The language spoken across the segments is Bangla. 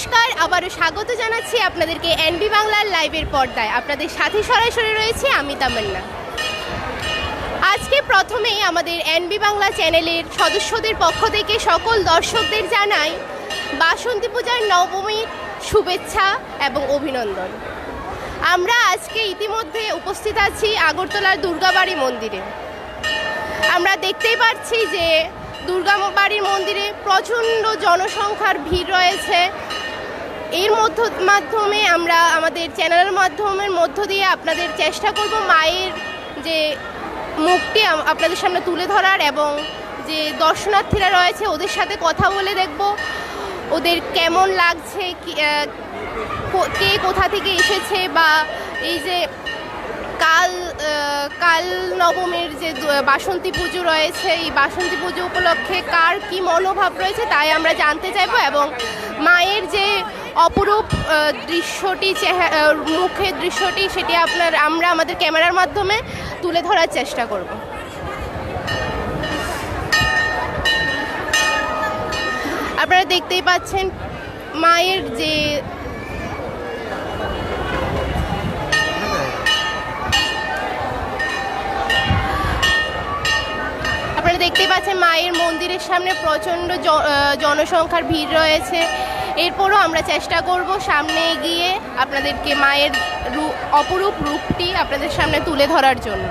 নমস্কার, আবারও স্বাগত জানাচ্ছি আপনাদেরকে এনবি বাংলার লাইভের পর্দায়। আপনাদের সাথে সরাসরি রয়েছে আমি তামান্না। আজকে প্রথমেই আমাদের এনবি বাংলা চ্যানেলের সদস্যদের পক্ষ থেকে সকল দর্শকদের জানাই বাসন্তী পূজার নবমীর শুভেচ্ছা এবং অভিনন্দন। আমরা আজকে ইতিমধ্যে উপস্থিত আছি আগরতলার দুর্গাবাড়ি মন্দিরে। আমরা দেখতেই পাচ্ছি যে দুর্গাবাড়ির মন্দিরে প্রচণ্ড জনসংখ্যার ভিড় রয়েছে। এর মাধ্যমে আমরা আমাদের চ্যানেলের মধ্য দিয়ে আপনাদের চেষ্টা করব মায়ের যে মুখটি আপনাদের সামনে তুলে ধরার, এবং যে দর্শনার্থীরা রয়েছে ওদের সাথে কথা বলে দেখব ওদের কেমন লাগছে, কে কোথা থেকে এসেছে, বা এই যে কাল নবমীর যে বাসন্তী পুজো রয়েছে, এই বাসন্তী পুজো উপলক্ষে কার কি মনোভাব রয়েছে তাই আমরা জানতে চাইব, এবং মায়ের যে অপরূপ দৃশ্যটি, মুখের দৃশ্যটি, সেটি আমরা আমাদের ক্যামেরার মাধ্যমে তুলে ধরার চেষ্টা করব। আপনারা দেখতেই পাচ্ছেন মায়ের যে দেখতেই পাচ্ছেন মায়ের মন্দিরের সামনে প্রচণ্ড জনসংখ্যার ভিড় রয়েছে। এরপরও আমরা চেষ্টা করব সামনে গিয়ে আপনাদেরকে মায়ের অপরূপ রূপটি আপনাদের সামনে তুলে ধরার জন্য।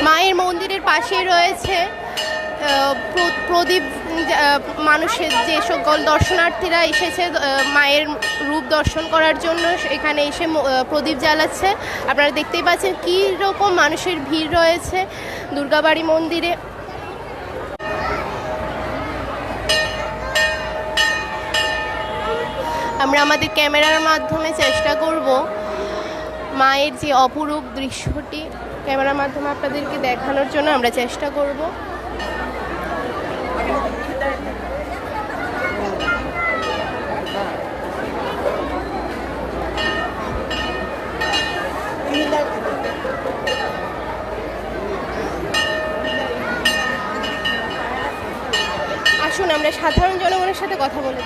মায়ের মন্দিরের পাশেই রয়েছে প্রদীপ। মানুষের যে সকল দর্শনার্থীরা এসেছে মায়ের রূপ দর্শন করার জন্য এখানে এসে প্রদীপ জ্বালাচ্ছে। আপনারা দেখতেই পাচ্ছেন কী রকম মানুষের ভিড় রয়েছে দুর্গাবাড়ি মন্দিরে। আমরা আমাদের ক্যামেরার মাধ্যমে চেষ্টা করব মায়ের যে অপরূপ দৃশ্যটি ক্যামেরার মাধ্যমে আপনাদেরকে দেখানোর জন্য আমরা চেষ্টা করব। আসুন আমরা সাধারণ জনগণের সাথে কথা বলে।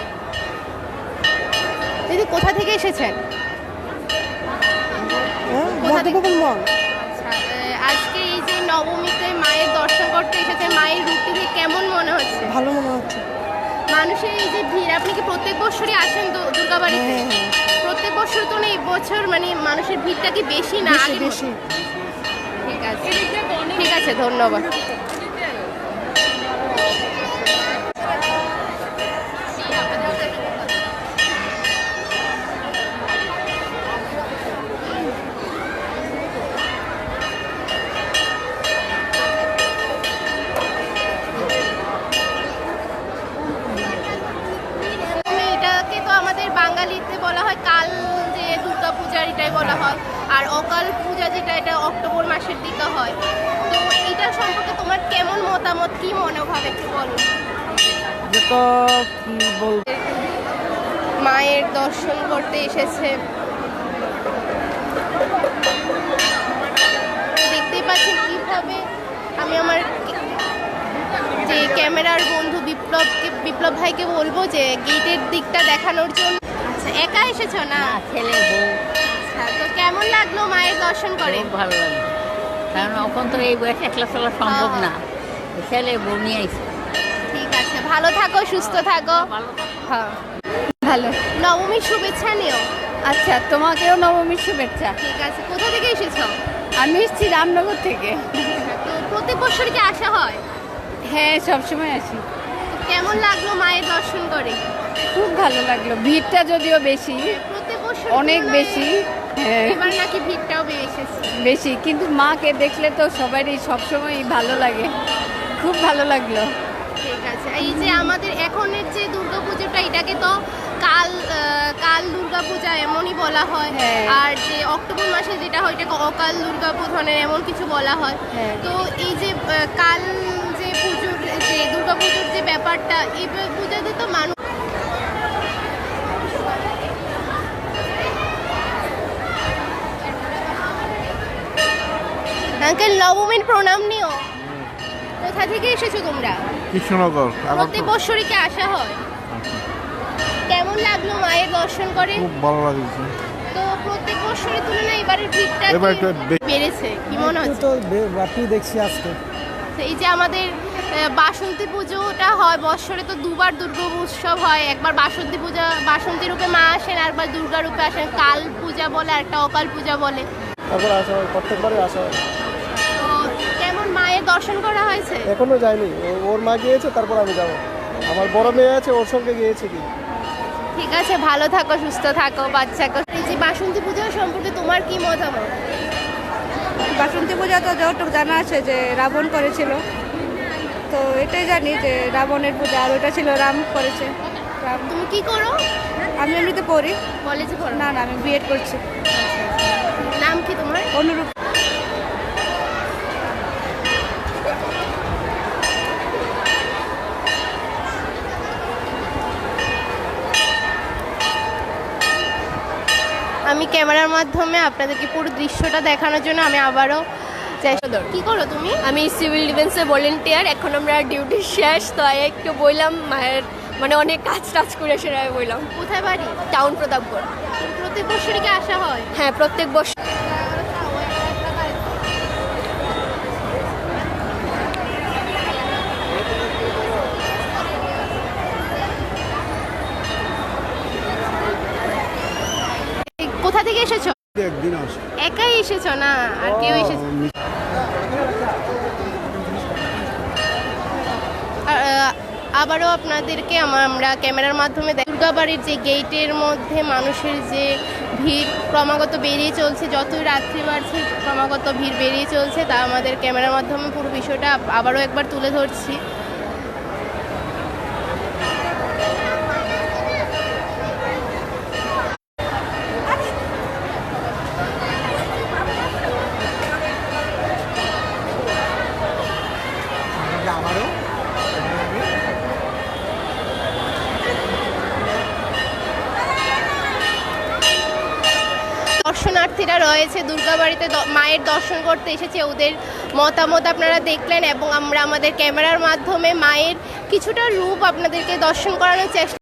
দিদি, কোথা থেকে এসেছেন? আজকে এই যে নবমীতে মায়ের দর্শন করতে এসেছে, মায়ের রূপটি দেখে কেমন মনে হচ্ছে? ভালো মনে হচ্ছে। মানুষের এই যে ভিড়, আপনি কি প্রত্যেক বছরই আসেন দুর্গাবাড়িতে? প্রত্যেক বছর তো না, এই বছর মানে মানুষের ভিড়টা কি বেশি না আগে? বেশি। ঠিক আছে, ঠিক আছে, ধন্যবাদ। বাঙালিতে বলা হয় কাল যে দুর্গা পূজা, এটাই বলা হয়। আর অকাল পূজা যেটা, এটা অক্টোবর মাসের দিকে হয়। তো এটা সম্পর্কে তোমার কেমন মতামত, কি মনোভাব একটু বলো। মায়ের দর্শন করতে এসেছে, দেখতেই পাচ্ছি কিভাবে। আমি আমার যে ক্যামেরার বন্ধু বিপ্লব ভাইকে বলবো যে গেটের দিকটা দেখানোর জন্য। আচ্ছা, একা এসেছো না? ছেলে বউ। আচ্ছা, তো কেমন লাগলো মায়ের দর্শন করে? খুব ভালো লাগলো, কারণ এখন তো এই বয়সে একলা চলা সম্ভব না। ছেলে বউ নিয়ে আইছে। ঠিক আছে, ভালো থাকো, সুস্থ থাকো। হ্যাঁ, ভালো। নবমীর শুভেচ্ছা নিও। আচ্ছা, তোমাকেও নবমীর শুভেচ্ছা। ঠিক আছে, কোথা থেকে এসেছো? আমি এসেছি রামনগর থেকে। তো প্রত্যেক বছর কি আসা হয়? হ্যাঁ, সবসময় আসি। কেমন লাগলো মায়ের দর্শন করে? খুব ভালো লাগলো। ভিড়টা যদিও বেশি, প্রত্যেক বছর অনেক বেশি। হ্যাঁ, এবার নাকি ভিড়টাও বেশি, কিন্তু মাকে দেখলে তো সবারই সবসময় ভালো লাগে। খুব ভালো লাগলো। ঠিক আছে, এই যে আমাদের এখনের যে দুর্গাপুজোটা, এটাকে তো কাল দুর্গাপূজা এমনই বলা হয়। আর যে অক্টোবর মাসে যেটা হয় এটাকে অকাল দুর্গাপূজনের এমন কিছু বলা হয়। তো এই যে কাল যে পুজোর যে দুর্গা দুর্গাপুজোর যে ব্যাপারটা, এই পুজোতে তো মানুষ আঙ্কেল নবমীর প্রণাম নিও। কোথা থেকে এসেছো তোমরা? কৃষ্ণনগর। প্রত্যেক বছরই কি আসা হয়? কেমন লাগলো মায়ের দর্শন করে? খুব ভালো লাগছে। তো প্রত্যেক বছরের তুলনায় এবারের ভিড়টা এবার কি একটু বেড়েছে? কি মনে হচ্ছে? তো বাকি দেখছি আজকে। তো এই যে আমাদের বাসন্তী পুজোটা হয় বছরে, তো দুবার দুর্গা উৎসব হয়, একবার বাসন্তী পূজা, বাসন্তী রূপে মা আসেন, আর একবার দুর্গা রূপে আসেন, কাল পূজা বলে আর একটা অকাল পূজা বলে। তারপর আসা হয়, প্রত্যেকবারই আসা হয়। তো কেমন মায়ের দর্শন করা হয়েছে? এখনো যাইনি, ওর মা গিয়েছে, তারপর আমি যাবো। আমার বড় মেয়ে আছে, ওর সঙ্গে গিয়েছে কি। ঠিক আছে, ভালো থাকো, সুস্থ থাকো, বাচ্চাকে। এই যে বাসন্তী পূজা সম্পর্কে তোমার কি মতামত? বাসন্তী পূজা তো যতটুকু জানা আছে যে রাবণ করেছিল, তো এটাই জানি যে রাবণের পূজা, আর ওটা ছিল রাম করেছে। রাম। তুমি কি করো? আমি এমনিতে পড়ি। কলেজে পড়ো? না না, আমি বিএড করছি। নাম কি তোমার? অনুরূপ। আমি ক্যামেরার মাধ্যমে আপনাদেরকে পুরো দৃশ্যটা দেখানোর জন্য আমি আবারও চেষ্টা। কি করো তুমি? আমি সিভিল ডিফেন্সে ভলেন্টিয়ার, এখন আমরা ডিউটি শেষ, তো একটু বললাম মায়ের মানে অনেক কাজ টাজ করে সেটাই বললাম। কোথায় বাড়ি? টাউন প্রতাপগড়। প্রত্যেক বছরই কি আসা হয়? হ্যাঁ, প্রত্যেক বছর। কোথা থেকে এসেছো? একদিন আসে। একাই এসেছো না আর কেউ এসেছো? আবারও আপনাদেরকে আমরা ক্যামেরার মাধ্যমে দুর্গাবাড়ির যে গেটের মধ্যে মানুষের যে ভিড় ক্রমাগত বেরিয়ে চলছে, যতই রাত্রি বাড়ছে ক্রমাগত ভিড় বেরিয়ে চলছে, তা আমাদের ক্যামেরার মাধ্যমে পুরো বিষয়টা আবারও একবার তুলে ধরছি। দর্শনার্থীরা রয়েছে দুর্গাবাড়িতে মায়ের দর্শন করতে এসেছে, ওদের মতামত আপনারা দেখলেন এবং আমরা আমাদের ক্যামেরার মাধ্যমে মায়ের কিছুটা রূপ আপনাদেরকে দর্শন করানোর চেষ্টা